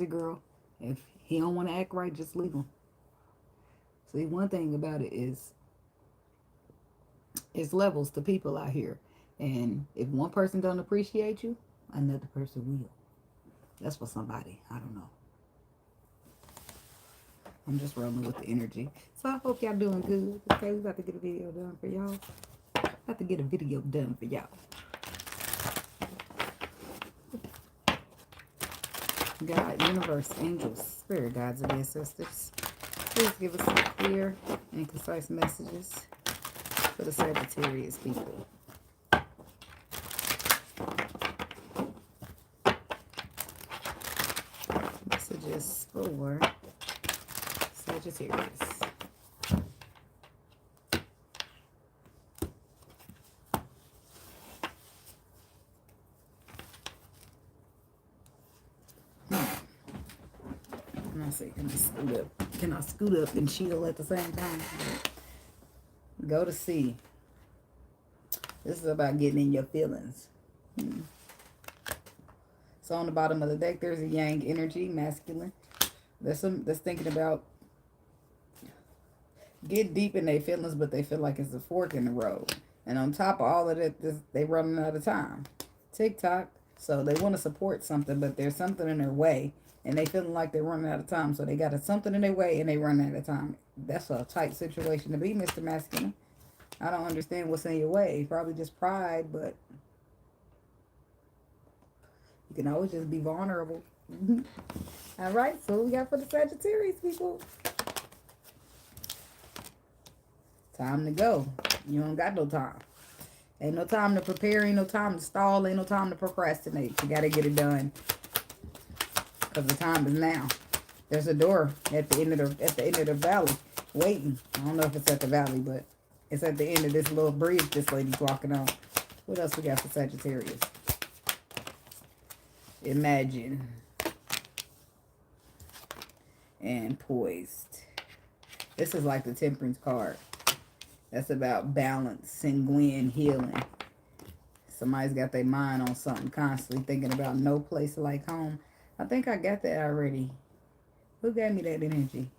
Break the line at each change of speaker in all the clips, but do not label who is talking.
girl. If he don't want to act right, just leave him. See, one thing about it is it's levels to people out here. And if one person don't appreciate you, another person will. That's for somebody. I don't know. I'm just rolling with the energy. So I hope y'all doing good. Okay, we about to get a video done for y'all. About to get a video done for y'all. God, universe, angels, spirit guides, and ancestors. Please give us some clear and concise messages for the Sagittarius people. Messages for Sagittarius. And I say, can I scoot up? Can I scoot up and chill at the same time? Go to sea. This is about getting in your feelings. So on the bottom of the deck, there's a yang energy, masculine. That's thinking about get deep in their feelings, but they feel like it's a fork in the road. And on top of all of that, they running out of time. TikTok. So they want to support something, but there's something in their way. And they feeling like they're running out of time. So they got something in their way and they run out of time. That's a tight situation to be, Mr. Masculine. I don't understand what's in your way. Probably just pride, but you can always just be vulnerable. All right, so what we got for the Sagittarius people? Time to go. You don't got no time. Ain't no time to prepare. Ain't no time to stall. Ain't no time to procrastinate. You got to get it done. Because the time is now. There's a door at the end of the valley waiting. I don't know if it's at the valley, but it's at the end of this little bridge this lady's walking on. What else we got for Sagittarius? Imagine. And poised. This is like the Temperance card. That's about balance, sanguine, healing. Somebody's got their mind on something, constantly thinking about no place like home. I think I got that already. Who gave me that energy?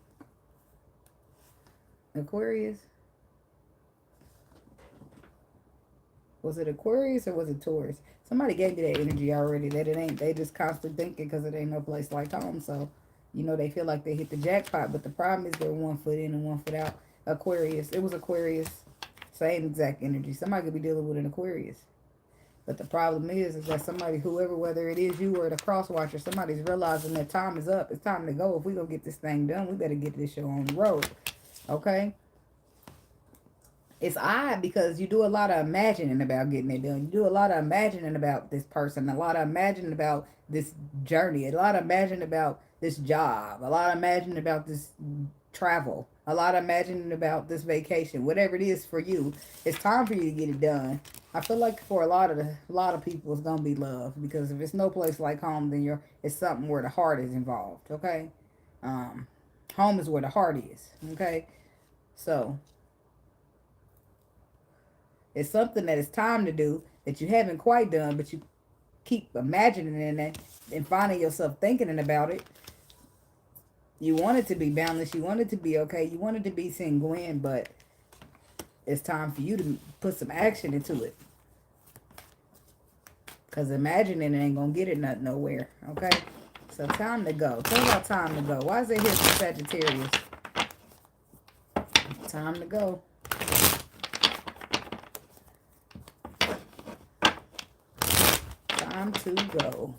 Aquarius? Was it Aquarius or was it Taurus? Somebody gave me that energy already. That it ain't, they just constantly thinking because it ain't no place like home. So, you know, they feel like they hit the jackpot. But the problem is they're 1 foot in and 1 foot out. Aquarius. It was Aquarius. Same exact energy. Somebody could be dealing with an Aquarius. But the problem is that somebody, whoever, whether it is you or the cross watcher, somebody's realizing that time is up. It's time to go. If we gonna get this thing done, we better get this show on the road. Okay? It's odd because you do a lot of imagining about getting it done. You do a lot of imagining about this person, a lot of imagining about this journey, a lot of imagining about this job, a lot of imagining about this travel, a lot of imagining about this vacation, whatever it is for you. It's time for you to get it done. I feel like for a lot of people, it's gonna be love, because if it's no place like home, then it's something where the heart is involved. Okay, home is where the heart is. Okay, so it's something that it's time to do that you haven't quite done, but you keep imagining it and finding yourself thinking about it. You want it to be balanced. You want it to be okay. You want it to be sanguine, but it's time for you to put some action into it. Because imagining it ain't going to get it nowhere. Okay? So time to go. Tell about time to go. Why is it here for Sagittarius? Time to go. Time to go.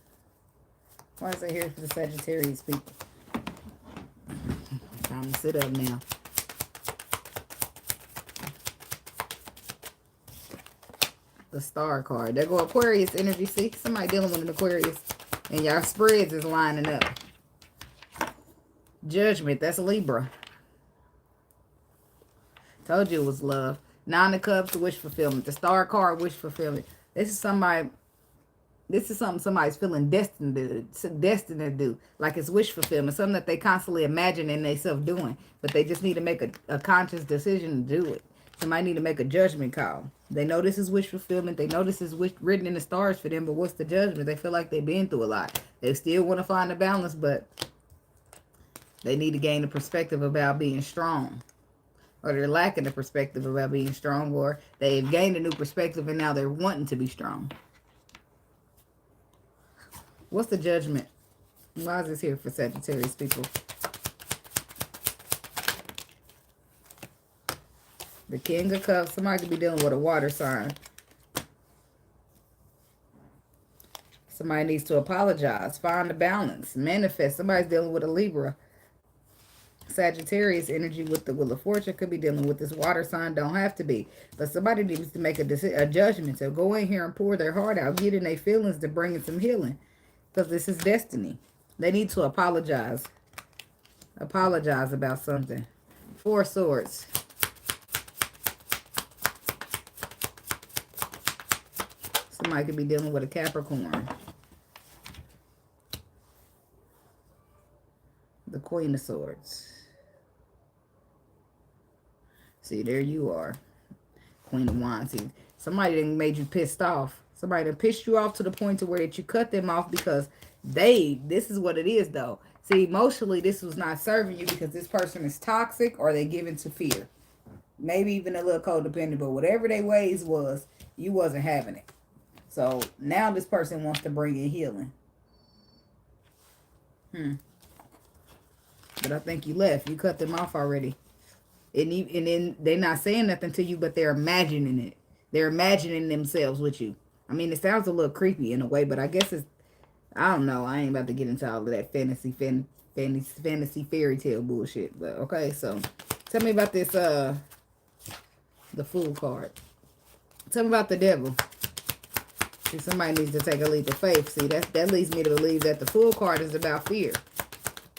Why is it here for the Sagittarius people? Time to sit up now. The Star card. There go Aquarius energy. See? Somebody dealing with an Aquarius. And y'all spreads is lining up. Judgment. That's Libra. Told you it was love. 9 of Cups, wish fulfillment. The Star card, wish fulfillment. This is something somebody's feeling destined to do. Like it's wish fulfillment. Something that they constantly imagine in themselves doing. But they just need to make a conscious decision to do it. Somebody need to make a judgment call. They know this is wish fulfillment. They know this is written in the stars for them, but what's the judgment? They feel like they've been through a lot. They still want to find a balance, but they need to gain a perspective about being strong. Or they're lacking the perspective about being strong, or they've gained a new perspective and now they're wanting to be strong. What's the judgment? Why is this here for Sagittarius people? The King of Cups. Somebody could be dealing with a water sign. Somebody needs to apologize. Find a balance. Manifest. Somebody's dealing with a Libra. Sagittarius energy with the Wheel of Fortune could be dealing with this water sign. Don't have to be. But somebody needs to make a judgment. So go in here and pour their heart out. Get in their feelings to bring in some healing. Because this is destiny. They need to apologize. Apologize about something. Four of Swords. Somebody could be dealing with a Capricorn. The Queen of Swords. See, there you are. Queen of Wands. See, somebody done made you pissed off. Somebody done pissed you off to the point to where that you cut them off because this is what it is though. See, emotionally, this was not serving you because this person is toxic or they give into fear. Maybe even a little codependent, but whatever their ways was, you wasn't having it. So now this person wants to bring in healing. But I think you left. You cut them off already. And then they're not saying nothing to you, but they're imagining it. They're imagining themselves with you. I mean, it sounds a little creepy in a way, but I guess it's, I don't know. I ain't about to get into all of that fantasy fairy tale bullshit. But okay, so tell me about this, the Fool card. Tell me about the Devil. See, somebody needs to take a leap of faith. See, that leads me to believe that the Fool card is about fear.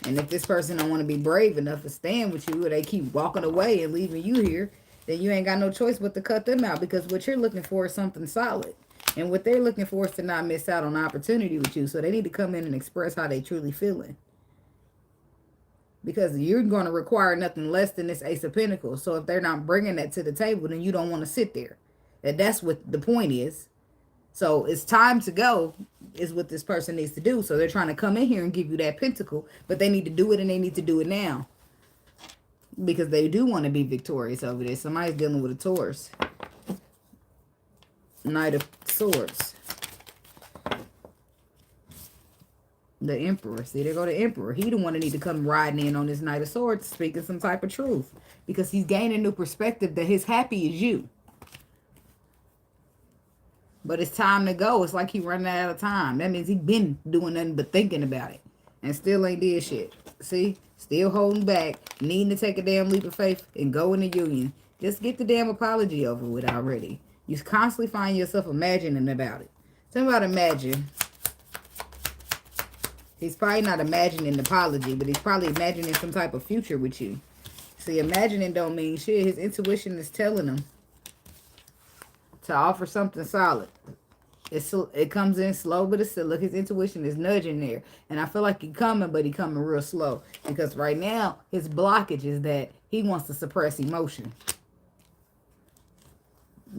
And if this person don't want to be brave enough to stand with you, or they keep walking away and leaving you here, then you ain't got no choice but to cut them out, because what you're looking for is something solid. And what they're looking for is to not miss out on opportunity with you. So they need to come in and express how they truly feeling. Because you're going to require nothing less than this Ace of Pentacles. So if they're not bringing that to the table, then you don't want to sit there. And that's what the point is. So it's time to go is what this person needs to do. So they're trying to come in here and give you that pentacle. But they need to do it, and they need to do it now. Because they do want to be victorious over this. Somebody's dealing with a Taurus. Knight of Swords. The Emperor. See, there go the Emperor. He the one that need to come riding in on this Knight of Swords, speaking some type of truth. Because he's gaining new perspective that his happy is you. But it's time to go. It's like he running out of time. That means he been doing nothing but thinking about it. And still ain't did shit. See? Still holding back. Needing to take a damn leap of faith and go in the union. Just get the damn apology over with already. You constantly find yourself imagining about it. Tell me about imagine. He's probably not imagining an apology, but he's probably imagining some type of future with you. See, imagining don't mean shit. His intuition is telling him to offer something solid. It comes in slow, but it's still, look, his intuition is nudging there. And I feel like he's coming, but he's coming real slow. Because right now, his blockage is that he wants to suppress emotion.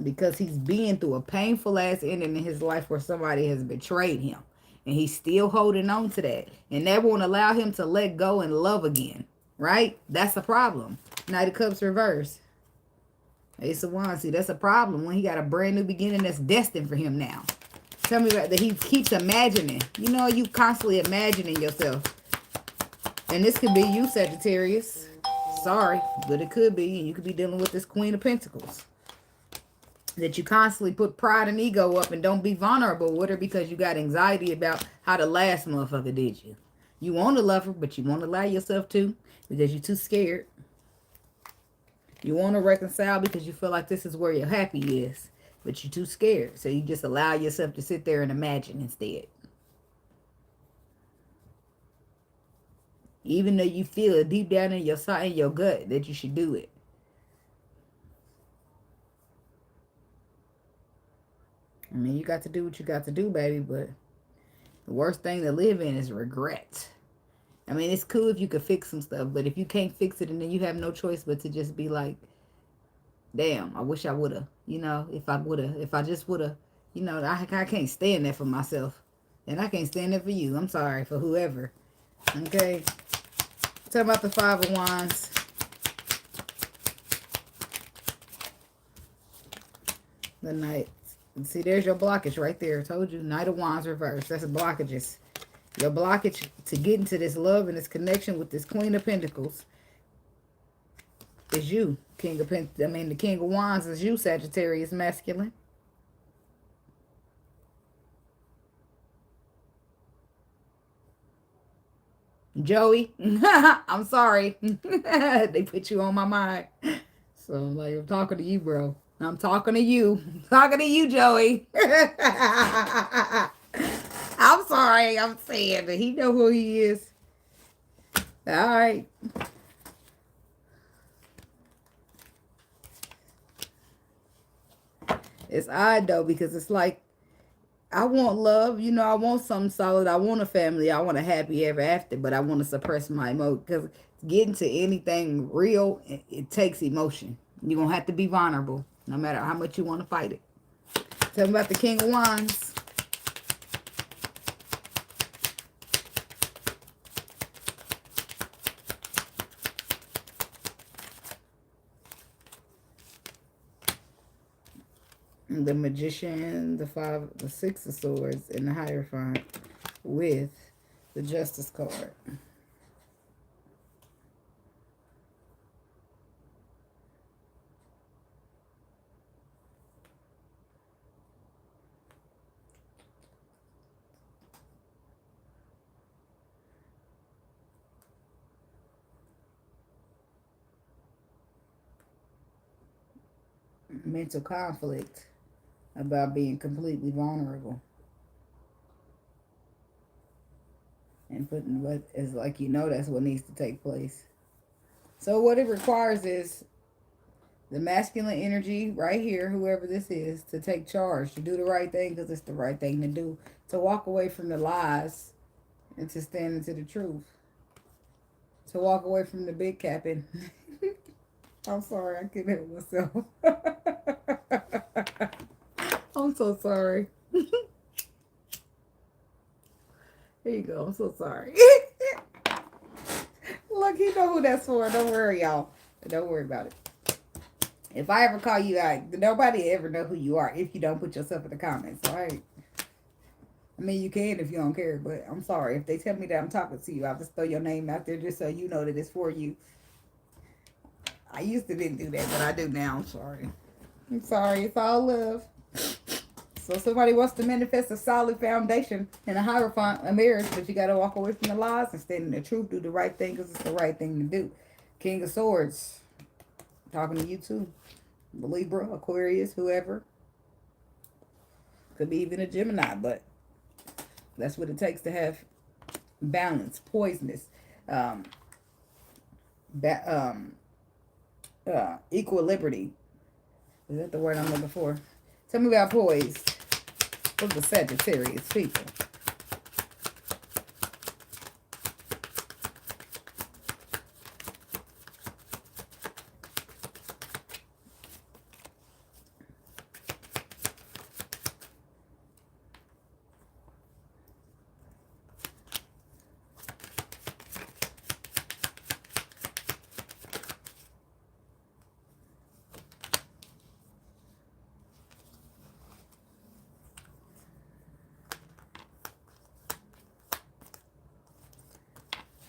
Because he's been through a painful ass ending in his life where somebody has betrayed him. And he's still holding on to that. And that won't allow him to let go and love again. Right? That's a problem. Knight of Cups reverse. Ace of Wands. See, that's a problem when he got a brand new beginning that's destined for him now. Tell me about that. He keeps imagining. You know, you constantly imagining yourself. And this could be you, Sagittarius. Sorry, but it could be. And you could be dealing with this Queen of Pentacles. That you constantly put pride and ego up and don't be vulnerable with her because you got anxiety about how the last motherfucker did you. You want to love her, but you won't allow yourself to because you're too scared. You want to reconcile because you feel like this is where your happy is, but you're too scared. So you just allow yourself to sit there and imagine instead. Even though you feel it deep down in your side, in your gut, that you should do it. I mean, you got to do what you got to do, baby, but the worst thing to live in is regret. I mean, it's cool if you could fix some stuff, but if you can't fix it and then you have no choice but to just be like, damn, I wish I would have, if I just would have, I can't stand that for myself. And I can't stand that for you. I'm sorry for whoever. Okay. Tell about the Five of Wands. The Knight. See, there's your blockage right there. I told you. Knight of Wands reversed. That's blockages. Your blockage to get into this love and this connection with this Queen of Pentacles is you. The King of Wands is you, Sagittarius masculine. Joey, I'm sorry. They put you on my mind. So, like, I'm talking to you, bro. I'm talking to you. I'm talking to you, Joey. I'm sorry. I'm saying that he know who he is. All right. It's odd, though, because it's like, I want love, I want something solid. I want a family. I want a happy ever after, but I want to suppress my emotion because getting to anything real, it takes emotion. You're going to have to be vulnerable no matter how much you want to fight it. Tell me about the King of Wands. The Magician, the Six of Swords, and the Hierophant with the Justice card. Mental conflict about being completely vulnerable. And putting what is like, that's what needs to take place. So what it requires is the masculine energy right here, whoever this is, to take charge, to do the right thing because it's the right thing to do, to walk away from the lies and to stand into the truth, to walk away from the big capping. I'm sorry, I couldn't help myself. I'm so sorry. Here you go. I'm so sorry. Look, you know who that's for. Don't worry, y'all. Don't worry about it. If I ever call you out, nobody ever know who you are if you don't put yourself in the comments, all right? I mean, you can if you don't care, but I'm sorry. If they tell me that I'm talking to you, I'll just throw your name out there just so you know that it's for you. I used to didn't do that, but I do now. I'm sorry. I'm sorry. It's all love. So somebody wants to manifest a solid foundation and a Hierophant, a marriage, but you got to walk away from the lies and stand in the truth. Do the right thing because it's the right thing to do. King of Swords. Talking to you too. Libra, Aquarius, whoever. Could be even a Gemini, but that's what it takes to have balance, poisonous, equal liberty. Is that the word I'm looking for? Tell me about poised. For the Sagittarius people.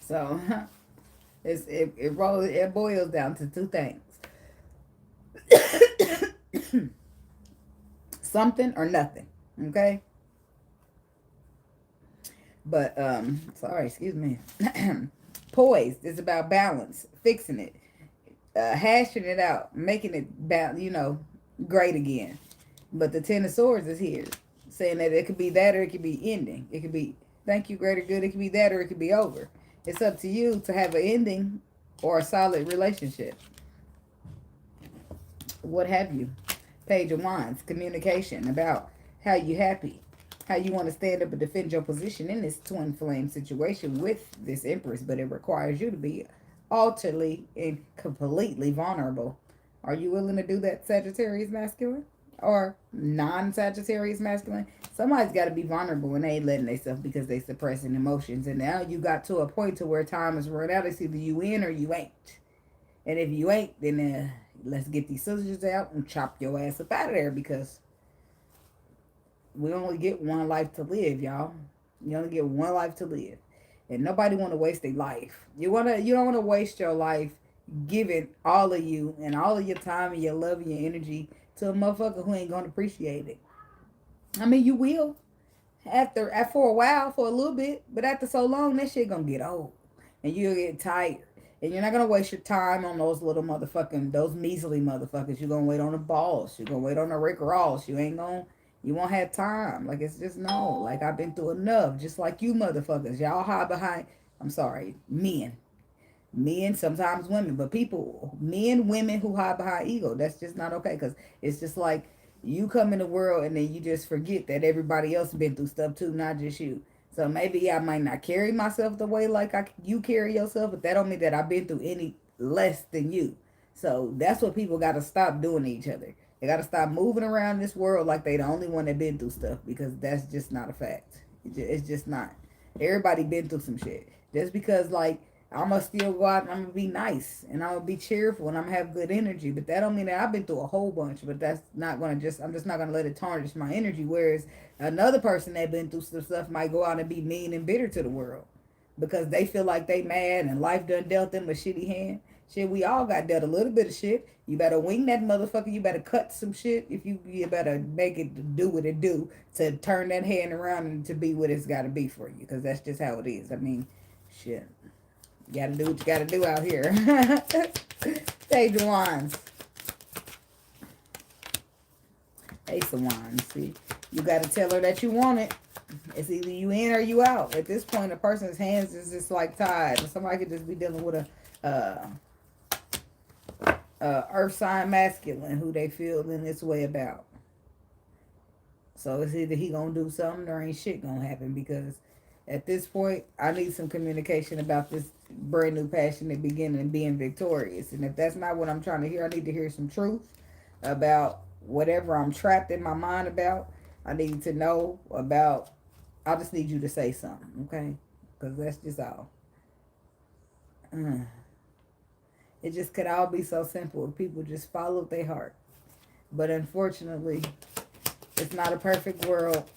So it boils down to two things. Something or nothing. Okay? But sorry, excuse me. Poised is about balance, fixing it, hashing it out, making it great again. But the Ten of Swords is here, saying that it could be that or it could be ending. It could be thank you, greater good. It could be that or it could be over. It's up to you to have an ending or a solid relationship. What have you? Page of Wands, communication about how you happy, how you want to stand up and defend your position in this twin flame situation with this Empress, but it requires you to be utterly and completely vulnerable. Are you willing to do that, Sagittarius masculine? Or non-Sagittarius masculine? Somebody's got to be vulnerable and they ain't letting themselves because they suppressing emotions. And now you got to a point to where time is run out. It's either you in or you ain't. And if you ain't, then let's get these scissors out and chop your ass up out of there, because we only get one life to live, y'all. You only get one life to live. And nobody want to waste their life. You don't want to waste your life giving all of you and all of your time and your love and your energy to a motherfucker who ain't gonna appreciate it. I mean, you will for a while, for a little bit, but after so long, that shit gonna get old, and you'll get tired, and you're not gonna waste your time on those little motherfucking, those measly motherfuckers. You're gonna wait on the boss. You're gonna wait on the Rick Ross. You won't have time. Like, it's just no. Like, I've been through enough. Just like you motherfuckers, y'all hide behind. I'm sorry, men, sometimes women, but men, women who hide behind ego. That's just not okay, because it's just like you come in the world and then you just forget that everybody else been through stuff too, not just you. So maybe I might not carry myself the way like you carry yourself, but that don't mean that I've been through any less than you. So that's what people got to stop doing to each other. They got to stop moving around this world like they the only one that been through stuff, because that's just not a fact. It's just not. Everybody been through some shit. Just because, like, I'm going to still go out and I'm going to be nice and I'm going to be cheerful and I'm going to have good energy. But that don't mean that I've been through a whole bunch. But that's not going to I'm just not going to let it tarnish my energy. Whereas another person that been through some stuff might go out and be mean and bitter to the world because they feel like they mad and life done dealt them a shitty hand. Shit, we all got dealt a little bit of shit. You better wing that motherfucker. You better cut some shit. You better make it do what it do to turn that hand around and to be what it's got to be for you. Because that's just how it is. I mean, shit. You gotta do what you gotta do out here. Page of Wands. Ace of Wands. See, you gotta tell her that you want it. It's either you in or you out. At this point, a person's hands is just like tied. Somebody could just be dealing with a earth sign masculine who they feel in this way about. So it's either he gonna do something or ain't shit gonna happen, because at this point, I need some communication about this brand new passionate beginning and being victorious. And if that's not what I'm trying to hear, I need to hear some truth about whatever I'm trapped in my mind about. I need to know about, I just need you to say something, okay? Because that's just all. It just could all be so simple if people just followed their heart. But unfortunately, it's not a perfect world.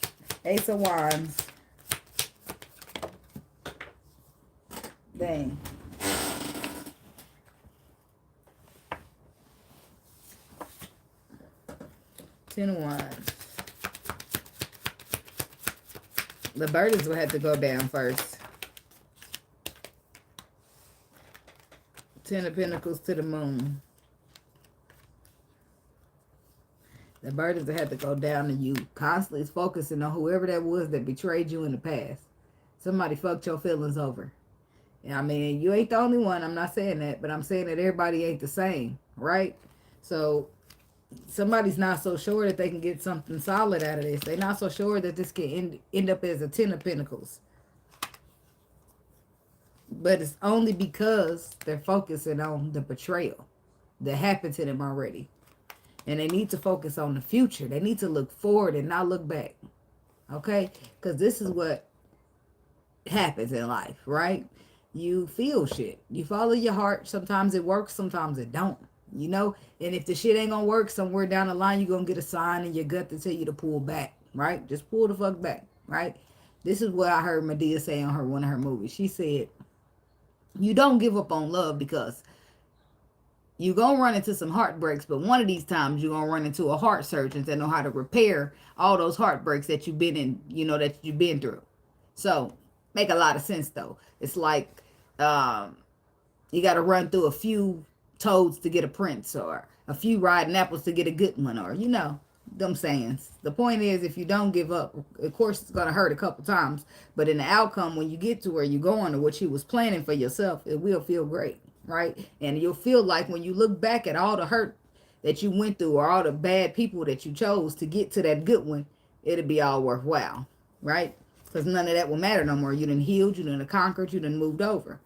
Ace of Wands. Dang. Ten of Wands. The burdens will have to go down first. Ten of Pentacles to the Moon. The burdens will have to go down, and you constantly focusing on whoever that was that betrayed you in the past. Somebody fucked your feelings over. I mean, you ain't the only one. I'm not saying that, but I'm saying that everybody ain't the same, right? So somebody's not so sure that they can get something solid out of this. They're not so sure that this can end up as a Ten of Pentacles. But it's only because they're focusing on the betrayal that happened to them already. And they need to focus on the future. They need to look forward and not look back. Okay? Because this is what happens in life, right? You feel shit. You follow your heart. Sometimes it works, sometimes it don't. You know? And if the shit ain't gonna work, somewhere down the line, you're gonna get a sign in your gut to tell you to pull back, right? Just pull the fuck back, right? This is what I heard Medea say on one of her movies. She said, you don't give up on love, because you're going to run into some heartbreaks, but one of these times you're going to run into a heart surgeon that know how to repair all those heartbreaks that you've been in, that you've been through. So, make a lot of sense, though. It's like you got to run through a few toads to get a prince, or a few rotten apples to get a good one, or, them sayings. The point is, if you don't give up, of course, it's going to hurt a couple times, but in the outcome, when you get to where you're going or what you was planning for yourself, it will feel great, right? And you'll feel like when you look back at all the hurt that you went through or all the bad people that you chose to get to that good one, it'll be all worthwhile, right? Because none of that will matter no more. You done healed, you done conquered, you done moved over,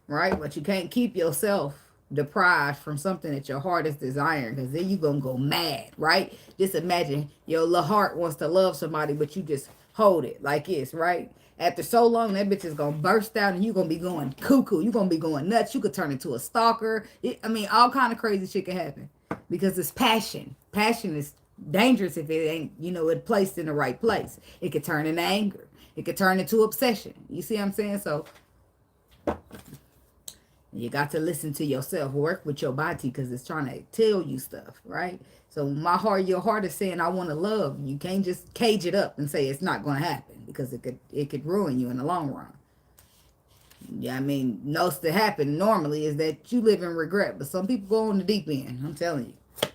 right? But you can't keep yourself deprived from something that your heart is desiring, because then you're going to go mad, right? Just imagine your little heart wants to love somebody, but you just hold it like this, right? After so long, that bitch is going to burst out and you're going to be going cuckoo. You're going to be going nuts. You could turn into a stalker. I mean, all kind of crazy shit can happen because it's passion. Passion is dangerous if it ain't, it placed in the right place. It could turn into anger. It could turn into obsession. You see what I'm saying? So you got to listen to yourself. Work with your body because it's trying to tell you stuff, right? So your heart is saying, I want to love. You can't just cage it up and say it's not going to happen because it could ruin you in the long run. Yeah, I mean, knows to happen normally is that you live in regret. But some people go on the deep end. I'm telling you.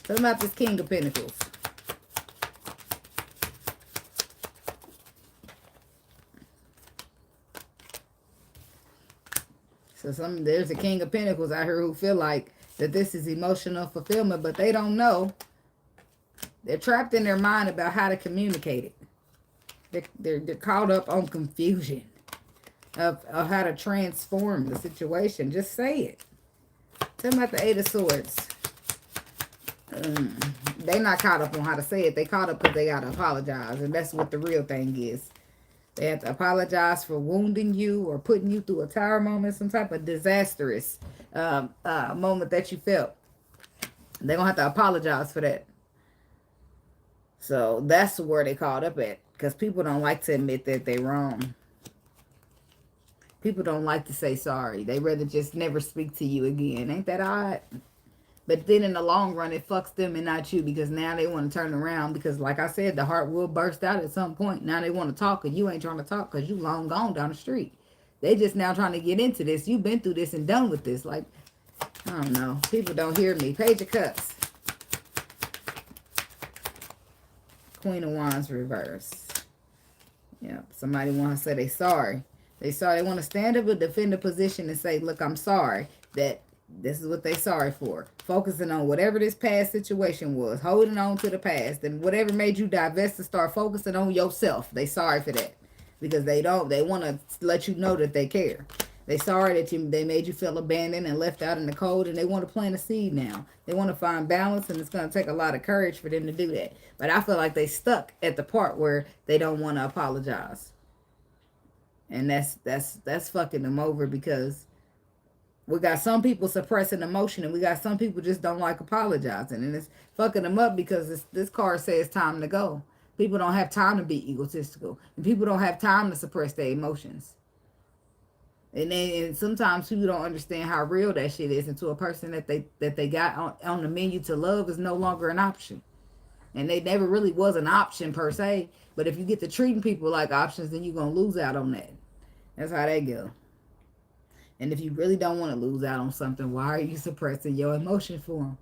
Tell about this King of Pentacles. So there's a King of Pentacles out here who feel like that this is emotional fulfillment, but they don't know. They're trapped in their mind about how to communicate it. They're caught up on confusion of how to transform the situation. Just say it. Tell them about the Eight of Swords. They're not caught up on how to say it. They caught up because they got to apologize. And that's what the real thing is. They have to apologize for wounding you or putting you through a tower moment, some type of disastrous moment that you felt. They're going to have to apologize for that. So that's where they caught up at. Because people don't like to admit that they're wrong. People don't like to say sorry. They rather just never speak to you again. Ain't that odd? But then in the long run, it fucks them and not you, because now they want to turn around because, like I said, the heart will burst out at some point. Now they want to talk and you ain't trying to talk because you long gone down the street. They just now trying to get into this. You've been through this and done with this. Like, I don't know. People don't hear me. Page of Cups. Queen of Wands reverse. Yeah, somebody want to say they sorry. They sorry. They want to stand up and defend a position and say, look, I'm sorry. That this is what they sorry for. Focusing on whatever this past situation was. Holding on to the past. And whatever made you divest to start focusing on yourself. They sorry for that. Because they want to let you know that they care. They sorry that they made you feel abandoned and left out in the cold. And they want to plant a seed now. They want to find balance. And it's going to take a lot of courage for them to do that. But I feel like they stuck at the part where they don't want to apologize. And that's fucking them over, because we got some people suppressing emotion and we got some people just don't like apologizing. And it's fucking them up because this card says time to go. People don't have time to be egotistical. And people don't have time to suppress their emotions. And sometimes people don't understand how real that shit is until a person that they got on the menu to love is no longer an option. And they never really was an option per se. But if you get to treating people like options, then you're going to lose out on that. That's how they go. And if you really don't want to lose out on something, why are you suppressing your emotion for them?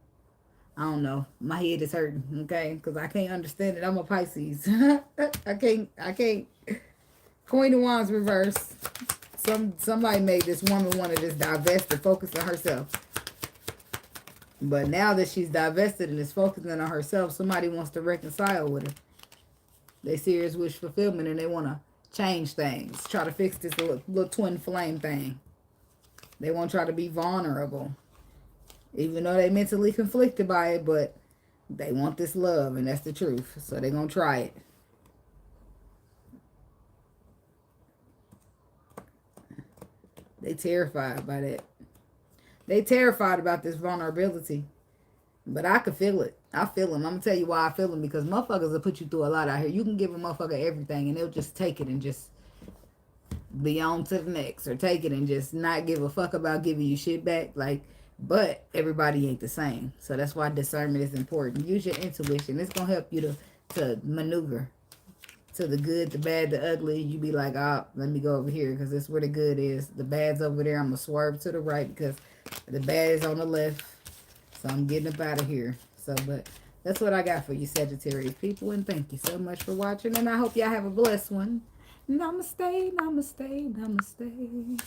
I don't know. My head is hurting, okay? Because I can't understand it. I'm a Pisces. I can't. Queen of Wands reverse. Somebody made this woman want to just divest and focus on herself. But now that she's divested and is focusing on herself, somebody wants to reconcile with her. They serious wish fulfillment and they want to change things. Try to fix this little twin flame thing. They won't try to be vulnerable. Even though they mentally conflicted by it, but they want this love, and that's the truth. So they're going to try it. They terrified by that. They terrified about this vulnerability. But I could feel it. I feel them. I'm going to tell you why I feel them. Because motherfuckers will put you through a lot out here. You can give a motherfucker everything, and they'll just take it and just be on to the next, or take it and just not give a fuck about giving you shit back. Like, but everybody ain't the same. So that's why discernment is important. Use your intuition. It's gonna help you to maneuver to the good, the bad, the ugly. You be like, let me go over here because that's where the good is. The bad's over there. I'm gonna swerve to the right because the bad is on the left. So I'm getting up out of here. So, but that's what I got for you, Sagittarius people, and thank you so much for watching, and I hope y'all have a blessed one. Namaste, namaste, namaste.